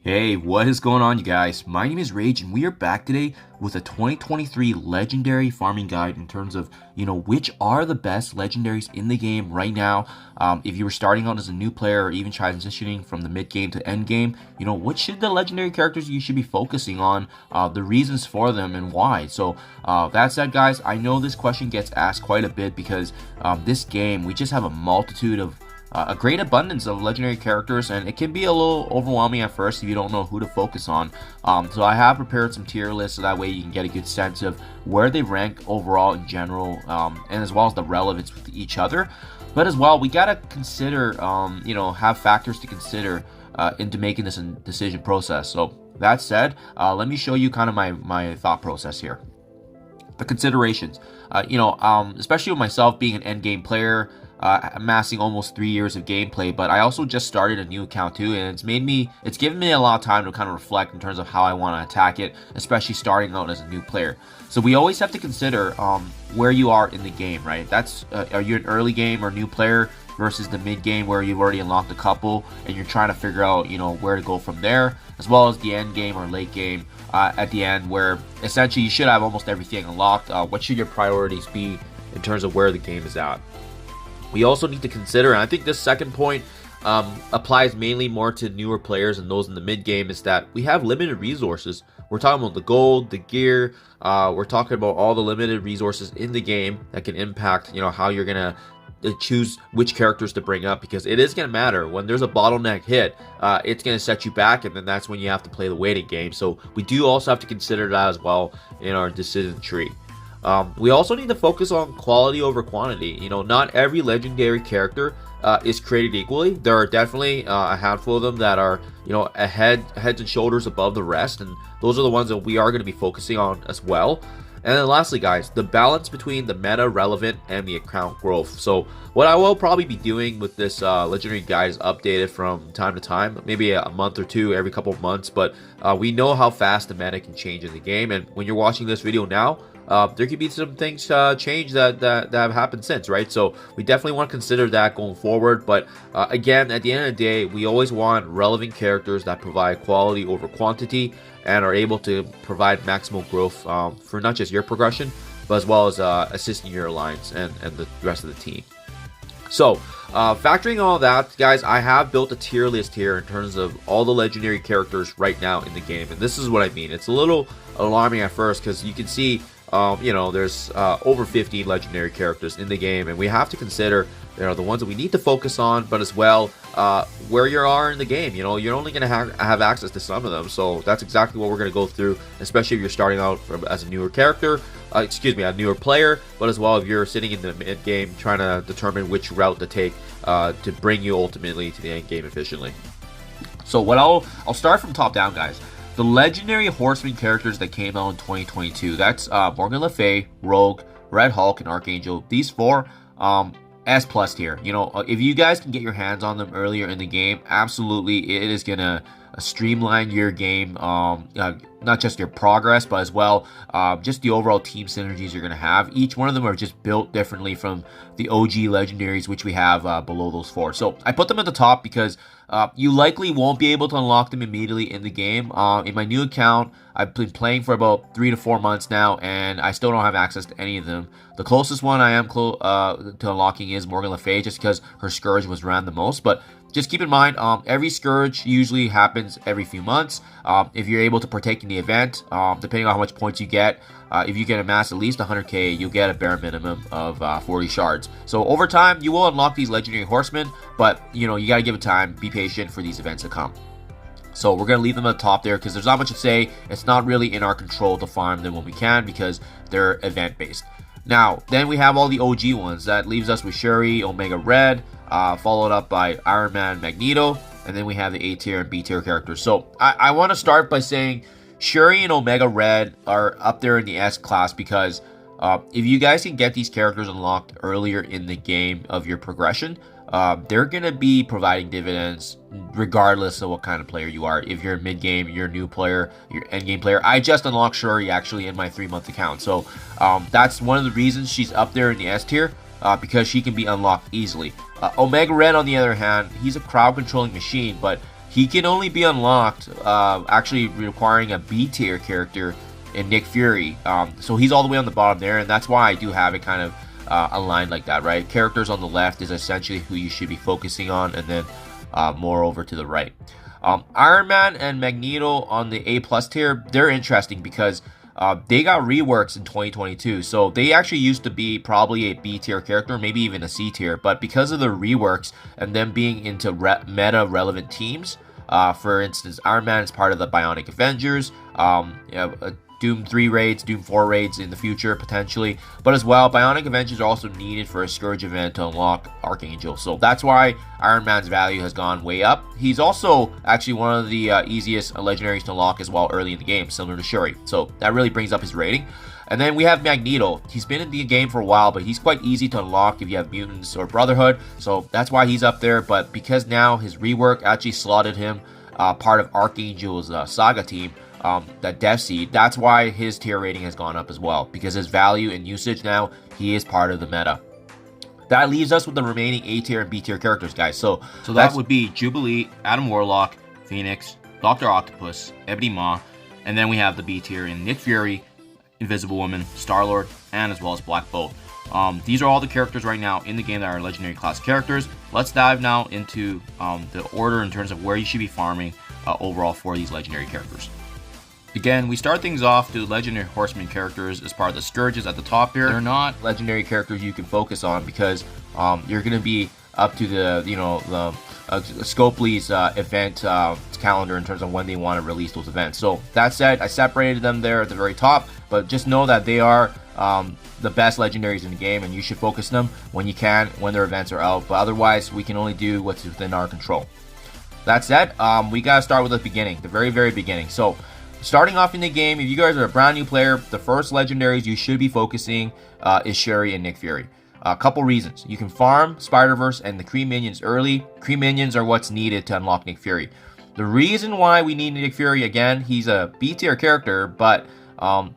Hey, what is going on, you guys? My name is Rayge, and we are back today with a 2023 legendary farming guide in terms of, which are the best legendaries in the game right now. If you were starting out as a new player or even transitioning from the mid game to end game, what should the legendary characters you should be focusing on, the reasons for them and why. So, that said, guys, I know this question gets asked quite a bit because this game, we just have a multitude of a great abundance of legendary characters, and it can be a little overwhelming at first if you don't know who to focus on. So I have prepared some tier lists so that way you can get a good sense of where they rank overall in general, and as well as the relevance with each other. But as well, we gotta consider, have factors to consider into making this decision process. So that said, let me show you kind of my thought process here. The considerations, especially with myself being an end game player, amassing almost 3 years of gameplay, but I also just started a new account too, and it's given me a lot of time to kind of reflect in terms of how I want to attack it, especially starting out as a new player. So we always have to consider where you are in the game, right? That's are you an early game or new player versus the mid game where you've already unlocked a couple and you're trying to figure out where to go from there, as well as the end game or late game at the end where essentially you should have almost everything unlocked. What should your priorities be in terms of where the game is at? We also need to consider, and I think this second point applies mainly more to newer players and those in the mid game, is that we have limited resources. We're talking about the gold, the gear, we're talking about all the limited resources in the game that can impact how you're gonna choose which characters to bring up, because it is going to matter. When there's a bottleneck hit, it's going to set you back, and then that's when you have to play the waiting game. So we do also have to consider that as well in our decision tree. We also need to focus on quality over quantity. Not every legendary character is created equally. There are definitely a handful of them that are heads and shoulders above the rest, and those are the ones that we are going to be focusing on as well. And then lastly, guys, the balance between the meta relevant and the account growth. So what I will probably be doing with this legendary guide is updated from time to time, maybe a month or two, every couple of months. But we know how fast the meta can change in the game. And when you're watching this video now, there could be some things change that have happened since, right? So we definitely want to consider that going forward. But again, at the end of the day, we always want relevant characters that provide quality over quantity and are able to provide maximal growth for not just your progression, but as well as assisting your alliance and the rest of the team. So factoring all that, guys, I have built a tier list here in terms of all the legendary characters right now in the game. And this is what I mean. It's a little alarming at first because you can see there's over 50 legendary characters in the game, and we have to consider the ones that we need to focus on, but as well where you are in the game. You're only going to have access to some of them, so that's exactly what we're going to go through, especially if you're starting out as a newer character, a newer player, but as well if you're sitting in the mid game trying to determine which route to take to bring you ultimately to the end game efficiently. So I'll start from top down, guys. The legendary horseman characters that came out in 2022, that's Morgan Le Fay, Rogue, Red Hulk, and Archangel. These four, S+ tier. If you guys can get your hands on them earlier in the game, absolutely, it is going to streamline your game, not just your progress, but as well just the overall team synergies you're going to have. Each one of them are just built differently from the OG legendaries, which we have below those four. So I put them at the top because you likely won't be able to unlock them immediately in the game. In my new account, I've been playing for about 3 to 4 months now, and I still don't have access to any of them. The closest one I am to unlocking is Morgan Le Fay, just because her Scourge was ran the most. But just keep in mind, every Scourge usually happens every few months. If you're able to partake in the event, depending on how much points you get, if you can amass at least 100k, you'll get a bare minimum of 40 shards. So over time, you will unlock these legendary horsemen, but you gotta give it time, be patient for these events to come. So we're going to leave them at the top there because there's not much to say. It's not really in our control to farm them when we can because they're event-based. Now, then we have all the OG ones. That leaves us with Shuri, Omega Red, followed up by Iron Man, Magneto, and then we have the A tier and B tier characters. So I want to start by saying Shuri and Omega Red are up there in the S class because if you guys can get these characters unlocked earlier in the game of your progression, they're going to be providing dividends regardless of what kind of player you are. If you're mid-game, you're a new player, you're end-game player. I just unlocked Shuri actually in my 3-month account. So that's one of the reasons she's up there in the S tier, because she can be unlocked easily. Omega Red, on the other hand, he's a crowd-controlling machine, but he can only be unlocked actually requiring a B tier character in Nick Fury. So he's all the way on the bottom there, and that's why I do have it kind of aligned like that, right? Characters on the left is essentially who you should be focusing on, and then more over to the right. Iron Man and Magneto on the A+ tier, they're interesting because they got reworks in 2022, so they actually used to be probably a B tier character, maybe even a C tier, but because of the reworks and them being into meta relevant teams, for instance, Iron Man is part of the Bionic Avengers, Doom 3 raids, Doom 4 raids in the future, potentially. But as well, Bionic Avengers are also needed for a Scourge event to unlock Archangel. So that's why Iron Man's value has gone way up. He's also actually one of the easiest legendaries to unlock as well early in the game, similar to Shuri. So that really brings up his rating. And then we have Magneto. He's been in the game for a while, but he's quite easy to unlock if you have Mutants or Brotherhood. So that's why he's up there. But because now his rework actually slotted him part of Archangel's Saga team, that Death Seed, that's why his tier rating has gone up as well, because his value and usage now, he is part of the meta. That leaves us with the remaining A tier and B tier characters, guys. So that would be Jubilee, Adam Warlock, Phoenix, Dr. Octopus, Ebony Maw, and then we have the B tier in Nick Fury, Invisible Woman, Star-Lord, and as well as Black Bolt. These are all the characters right now in the game that are legendary class characters. Let's dive now into the order in terms of where you should be farming overall for these legendary characters. Again, we start things off to legendary horseman characters as part of the Scourges at the top here. They're not legendary characters you can focus on because you're going to be up to the, the Scopely's event calendar in terms of when they want to release those events. So that said, I separated them there at the very top, but just know that they are the best legendaries in the game, and you should focus them when you can, when their events are out. But otherwise, we can only do what's within our control. That said, we got to start with the beginning, the very, very beginning. So starting off in the game, if you guys are a brand new player, the first legendaries you should be focusing is Shuri and Nick Fury. A couple reasons. You can farm Spider-Verse and the Kree minions early. Kree minions are what's needed to unlock Nick Fury. The reason why we need Nick Fury, again, he's a B tier character, but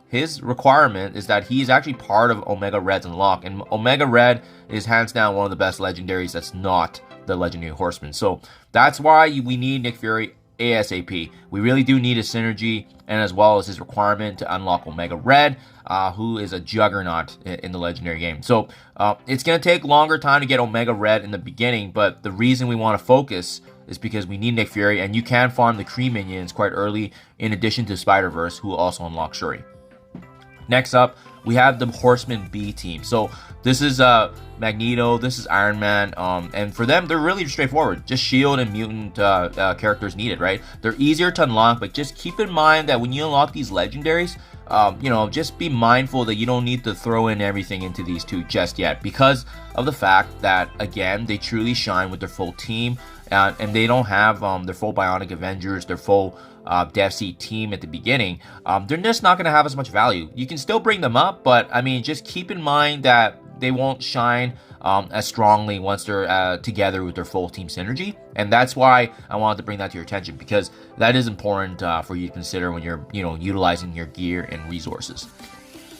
his requirement is that he's actually part of Omega Red's unlock, and Omega Red is hands down one of the best legendaries that's not the Legendary Horseman. So that's why we need Nick Fury ASAP. We really do need a synergy, and as well as his requirement to unlock Omega Red, who is a juggernaut in the legendary game. So it's going to take longer time to get Omega Red in the beginning, but the reason we want to focus is because we need Nick Fury, and you can farm the Kree minions quite early in addition to Spider-Verse, who will also unlock Shuri. Next up, we have the Horseman B team. So this is Magneto, this is Iron Man, and for them, they're really straightforward. Just shield and mutant characters needed, right? They're easier to unlock, but just keep in mind that when you unlock these legendaries, just be mindful that you don't need to throw in everything into these two just yet, because of the fact that, again, they truly shine with their full team, and they don't have their full Bionic Avengers, their full Death Seed team at the beginning. They're just not going to have as much value. You can still bring them up, but I mean, just keep in mind that they won't shine as strongly once they're together with their full team synergy. And that's why I wanted to bring that to your attention, because that is important for you to consider when you're, utilizing your gear and resources.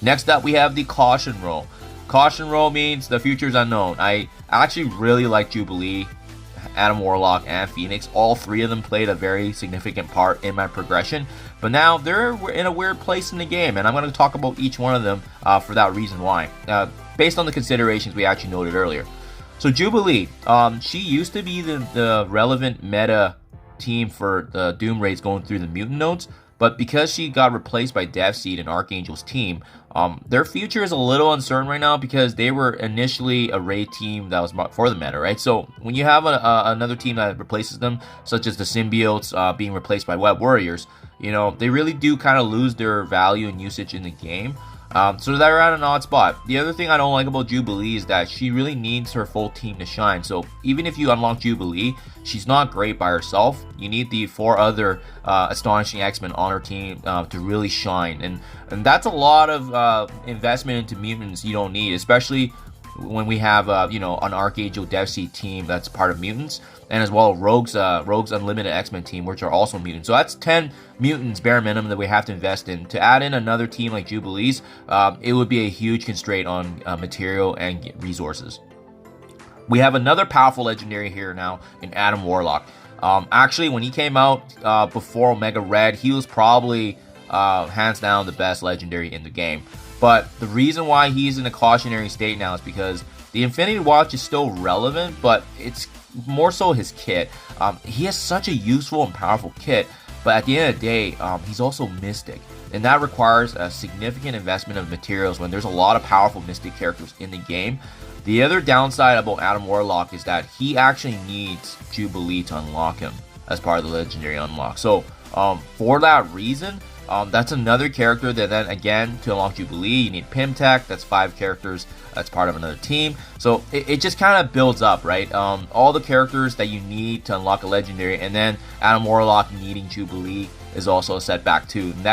Next up, we have the Caution Roll. Caution Roll means the future is unknown. I actually really like Jubilee, Adam Warlock, and Phoenix. All three of them played a very significant part in my progression, but now they're in a weird place in the game, and I'm going to talk about each one of them for that reason why, based on the considerations we actually noted earlier. So Jubilee, she used to be the relevant meta team for the Doom raids going through the mutant nodes, but because she got replaced by Death Seed and Archangel's team, their future is a little uncertain right now, because they were initially a raid team that was for the meta, right? So when you have another team that replaces them, such as the Symbiotes being replaced by Web Warriors, they really do kind of lose their value and usage in the game. So they're at an odd spot. The other thing I don't like about Jubilee is that she really needs her full team to shine. So even if you unlock Jubilee, she's not great by herself. You need the 4 other astonishing X-Men on her team to really shine. And that's a lot of investment into mutants you don't need, especially when we have an Archangel Death Seed team that's part of mutants, and as well Rogue's Unlimited X-Men team, which are also mutants. So that's 10 mutants bare minimum that we have to invest in. To add in another team like Jubilee's, it would be a huge constraint on material and resources. We have another powerful legendary here now in Adam Warlock. Actually, when he came out before Omega Red, he was probably hands down the best legendary in the game. But the reason why he's in a cautionary state now is because the Infinity Watch is still relevant, but it's more so his kit. He has such a useful and powerful kit, but at the end of the day, he's also Mystic. And that requires a significant investment of materials when there's a lot of powerful Mystic characters in the game. The other downside about Adam Warlock is that he actually needs Jubilee to unlock him as part of the legendary unlock. So for that reason, that's another character that then again, to unlock Jubilee, you need Pimtech. That's 5 characters. That's part of another team. So it just kind of builds up, right? All the characters that you need to unlock a legendary, and then Adam Warlock needing Jubilee is also a setback too. And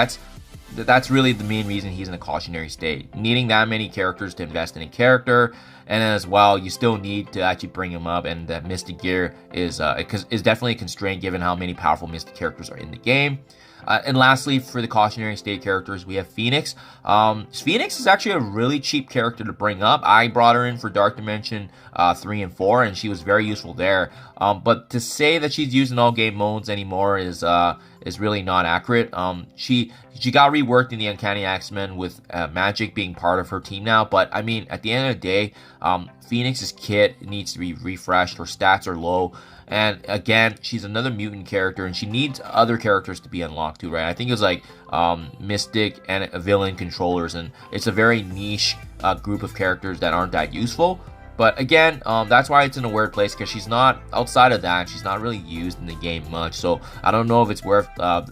that's really the main reason he's in a cautionary state. Needing that many characters to invest in a character, and then as well, you still need to actually bring him up, and that Mystic gear is definitely a constraint given how many powerful Mystic characters are in the game. And lastly, for the cautionary state characters, we have Phoenix. Phoenix is actually a really cheap character to bring up. I brought her in for Dark Dimension 3 and 4, and she was very useful there. But to say that she's used in all game modes anymore is really not accurate. She got reworked in the Uncanny X-Men with Magic being part of her team now. But I mean, at the end of the day, Phoenix's kit needs to be refreshed. Her stats are low. And again, she's another mutant character, and she needs other characters to be unlocked too, right? I think it was like Mystic and villain controllers, and it's a very niche group of characters that aren't that useful. But again, that's why it's in a weird place, because she's not, outside of that, she's not really used in the game much. So I don't know if it's worth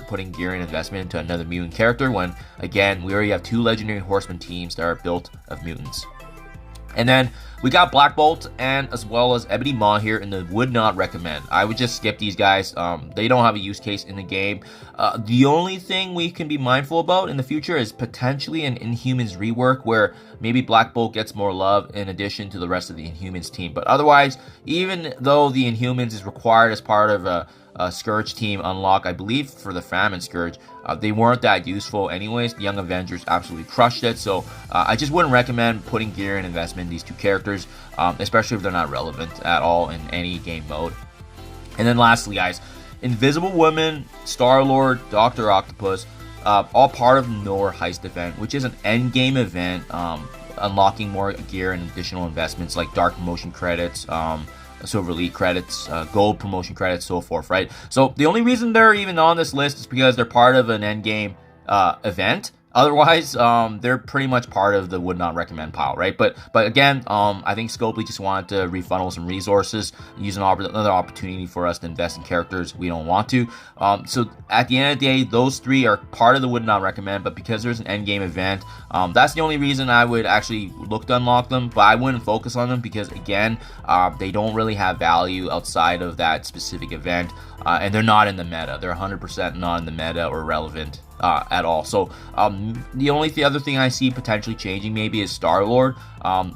putting gear and investment into another mutant character when, again, we already have 2 Legendary Horseman teams that are built of mutants. And then we got Black Bolt and as well as Ebony Maw here in the would not recommend. I would just skip these guys. They don't have a use case in the game. The only thing we can be mindful about in the future is potentially an Inhumans rework where maybe Black Bolt gets more love in addition to the rest of the Inhumans team. But otherwise, even though the Inhumans is required as part of a Scourge team unlock, I believe for the Famine Scourge, they weren't that useful anyways. The Young Avengers absolutely crushed it, so I just wouldn't recommend putting gear and investment in these 2 characters, especially if they're not relevant at all in any game mode. And then lastly, guys, Invisible Woman, Star-Lord, Dr. Octopus, all part of Nor Heist event, which is an endgame event, unlocking more gear and additional investments like Dark Promotion credits, Silver Elite credits, Gold Promotion credits, so forth, right? So the only reason they're even on this list is because they're part of an endgame event. Otherwise, they're pretty much part of the would not recommend pile, right? But again, I think Scopely just wanted to refunnel some resources, use another opportunity for us to invest in characters we don't want to. So at the end of the day, those 3 are part of the would not recommend, but because there's an end game event, that's the only reason I would actually look to unlock them, but I wouldn't focus on them because again, they don't really have value outside of that specific event, and they're not in the meta. They're 100% not in the meta or relevant at all. So the other thing I see potentially changing maybe is Star-Lord.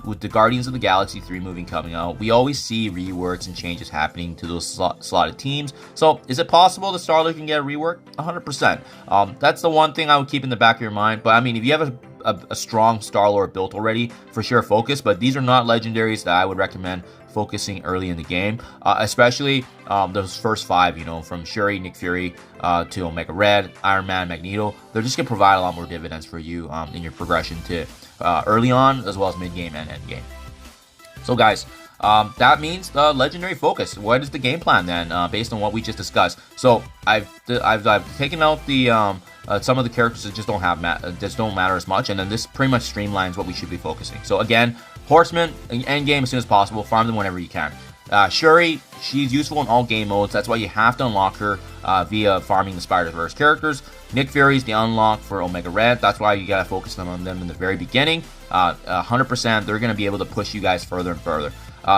With the Guardians of the Galaxy 3 movie coming out, we always see reworks and changes happening to those slotted teams. So is it possible that Star-Lord can get a rework? 100%. That's the one thing I would keep in the back of your mind. But I mean, if you have a strong Star-Lord built already, for sure focus. But these are not legendaries that I would recommend focusing early in the game, especially those first 5, you know, from Shuri, Nick Fury to Omega Red, Iron Man, Magneto. They're just gonna provide a lot more dividends for you in your progression to early on as well as mid game and end game. So guys, that means legendary focus. What is the game plan then, based on what we just discussed? So I've taken out the some of the characters that just don't matter as much, and then this pretty much streamlines what we should be focusing. So again, Horseman, end game as soon as possible, farm them whenever you can. Shuri, she's useful in all game modes. That's why you have to unlock her via farming the Spider-Verse characters. Nick Fury's the unlock for Omega Red. That's why you gotta focus on them in the very beginning. 100%, they're gonna be able to push you guys further and further.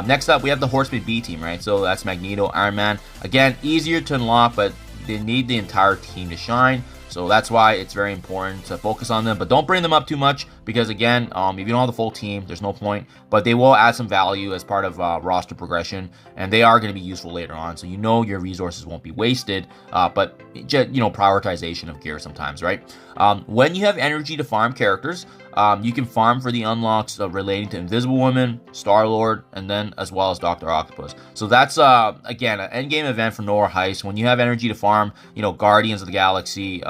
Next up, we have the Horseman B team, right? So that's Magneto, Iron Man. Again, easier to unlock, but they need the entire team to shine. So that's why it's very important to focus on them, but don't bring them up too much because again, if you don't have the full team, there's no point, but they will add some value as part of roster progression, and they are going to be useful later on. So you know your resources won't be wasted, but just, you know, prioritization of gear sometimes, right? When you have energy to farm characters, You can farm for the unlocks relating to Invisible Woman, Star-Lord, and then as well as Dr. Octopus. So that's, again, an endgame event for Nora Heist. When you have energy to farm, you know, Guardians of the Galaxy,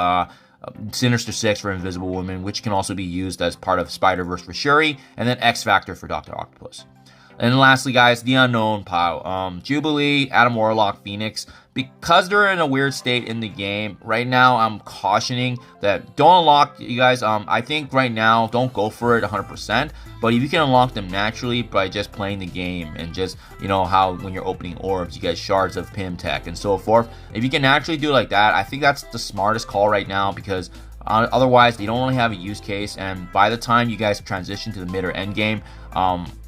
Sinister Six for Invisible Woman, which can also be used as part of Spider-Verse for Shuri, and then X Factor for Dr. Octopus. And lastly, guys, the unknown pile. Jubilee, Adam Warlock, Phoenix. Because they're in a weird state in the game, right now I'm cautioning that don't unlock, you guys. I think right now, don't go for it 100%. But if you can unlock them naturally by just playing the game and just, you know, how when you're opening orbs, you get shards of Pym Tech and so forth. If you can naturally do it like that, I think that's the smartest call right now, because otherwise, they don't really have a use case. And by the time you guys transition to the mid or end game,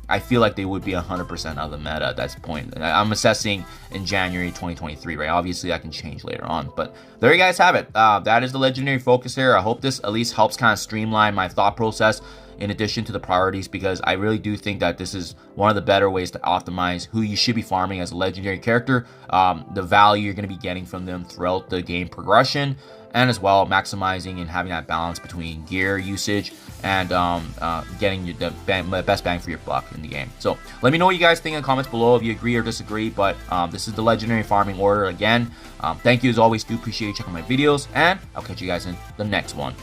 I feel like they would be 100% out of the meta at that point. I'm assessing in January 2023, right? Obviously, that can change later on. But there you guys have it. That is the legendary focus here. I hope this at least helps kind of streamline my thought process in addition to the priorities, because I really do think that this is one of the better ways to optimize who you should be farming as a legendary character, the value you're going to be getting from them throughout the game progression, and as well maximizing and having that balance between gear usage and getting the best bang for your buck in the game. So let me know what you guys think in the comments below, if you agree or disagree. But this is the legendary farming order again. Thank you as always. Do appreciate you checking my videos, and I'll catch you guys in the next one.